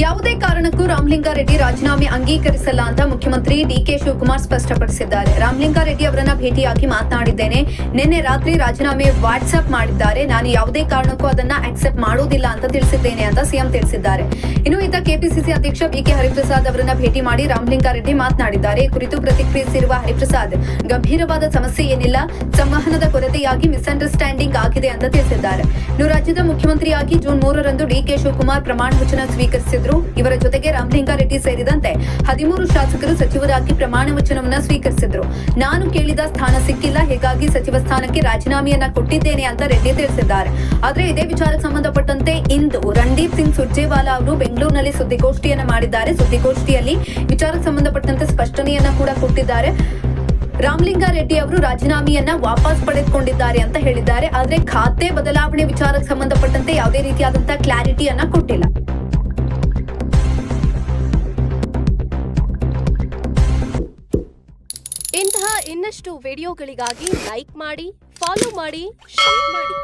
ಯಾವುದೇ ಕಾರಣಕ್ಕೂ ರಾಮಲಿಂಗಾರೆಡ್ಡಿ ರಾಜೀನಾಮೆ ಅಂಗೀಕರಿಸಲ್ಲ ಅಂತ ಮುಖ್ಯಮಂತ್ರಿ ಡಿಕೆ ಶಿವಕುಮಾರ್ ಸ್ಪಷ್ಟಪಡಿಸಿದ್ದಾರೆ. ರಾಮಲಿಂಗಾರೆಡ್ಡಿ ಅವರನ್ನ ಭೇಟಿಯಾಗಿ ಮಾತನಾಡಿದ್ದೇನೆ. ನಿನ್ನೆ ರಾತ್ರಿ ರಾಜೀನಾಮೆ ವಾಟ್ಸ್ಆಪ್ ಮಾಡಿದ್ದಾರೆ. ನಾನು ಯಾವುದೇ ಕಾರಣಕ್ಕೂ ಅದನ್ನ ಅಕ್ಸೆಪ್ಟ್ ಮಾಡುವುದಿಲ್ಲ ಅಂತ ತಿಳಿಸಿದ್ದೇನೆ ಅಂತ ಸಿಎಂ ತಿಳಿಸಿದ್ದಾರೆ. ಇನ್ನು ಇತ್ತ ಕೆಪಿಸಿಸಿ ಅಧ್ಯಕ್ಷ ಬಿಕೆ ಹರಿಪ್ರಸಾದ್ ಅವರನ್ನ ಭೇಟಿ ಮಾಡಿ ರಾಮಲಿಂಗಾರೆಡ್ಡಿ ಮಾತನಾಡಿದ್ದಾರೆ. ಈ ಕುರಿತು ಪ್ರತಿಕ್ರಿಯಿಸಿರುವ ಹರಿಪ್ರಸಾದ್, ಗಂಭೀರವಾದ ಸಮಸ್ಯೆ ಏನಿಲ್ಲ, ಸಂವಹನದ ಕೊರತೆಯಾಗಿ ಮಿಸ್ಅಂಡರ್ಸ್ಟ್ಯಾಂಡಿಂಗ್ ಆಗಿದೆ ಅಂತ ತಿಳಿಸಿದ್ದಾರೆ. ಇನ್ನು ರಾಜ್ಯದ ಮುಖ್ಯಮಂತ್ರಿಯಾಗಿ ಜೂನ್ 3ರಂದು ಡಿಕೆ ಶಿವಕುಮಾರ್ ಪ್ರಮಾಣ ವಚನ ಸ್ವೀಕರಿಸಿದರು. ಇವರ ಜೊತೆಗೆ ರಾಮಲಿಂಗಾರೆಡ್ಡಿ ಸೇರಿದಂತೆ 13 ಶಾಸಕರು ಸಚಿವರಾಗಿ ಪ್ರಮಾಣ ವಚನವನ್ನ ಸ್ವೀಕರಿಸಿದ್ರು. ನಾನು ಕೇಳಿದ ಸ್ಥಾನ ಸಿಕ್ಕಿಲ್ಲ, ಹೀಗಾಗಿ ಸಚಿವ ಸ್ಥಾನಕ್ಕೆ ರಾಜೀನಾಮೆಯನ್ನ ಕೊಟ್ಟಿದ್ದೇನೆ ಅಂತ ರೆಡ್ಡಿ ತಿಳಿಸಿದ್ದಾರೆ. ಆದ್ರೆ ಇದೇ ವಿಚಾರಕ್ಕೆ ಸಂಬಂಧಪಟ್ಟಂತೆ ಇಂದು ರಣದೀಪ್ ಸಿಂಗ್ ಸುರ್ಜೇವಾಲಾ ಅವರು ಬೆಂಗಳೂರಿನಲ್ಲಿ ಸುದ್ದಿಗೋಷ್ಠಿಯನ್ನ ಮಾಡಿದ್ದಾರೆ. ಸುದ್ದಿಗೋಷ್ಠಿಯಲ್ಲಿ ವಿಚಾರಕ್ಕೆ ಸಂಬಂಧಪಟ್ಟಂತೆ ಸ್ಪಷ್ಟನೆಯನ್ನ ಕೂಡ ಕೊಟ್ಟಿದ್ದಾರೆ. ರಾಮಲಿಂಗಾರೆಡ್ಡಿ ಅವರು ರಾಜೀನಾಮೆಯನ್ನ ವಾಪಸ್ ಪಡೆದುಕೊಂಡಿದ್ದಾರೆ ಅಂತ ಹೇಳಿದ್ದಾರೆ. ಆದ್ರೆ ಖಾತೆ ಬದಲಾವಣೆ ವಿಚಾರಕ್ಕೆ ಸಂಬಂಧಪಟ್ಟಂತೆ ಯಾವುದೇ ರೀತಿಯಾದಂತಹ ಕ್ಲಾರಿಟಿಯನ್ನ ಕೊಟ್ಟಿಲ್ಲ. ಇಂತಹ ಇನ್ನಷ್ಟು ವಿಡಿಯೋಗಳಿಗಾಗಿ ಲೈಕ್ ಮಾಡಿ, ಫಾಲೋ ಮಾಡಿ, ಶೇರ್ ಮಾಡಿ.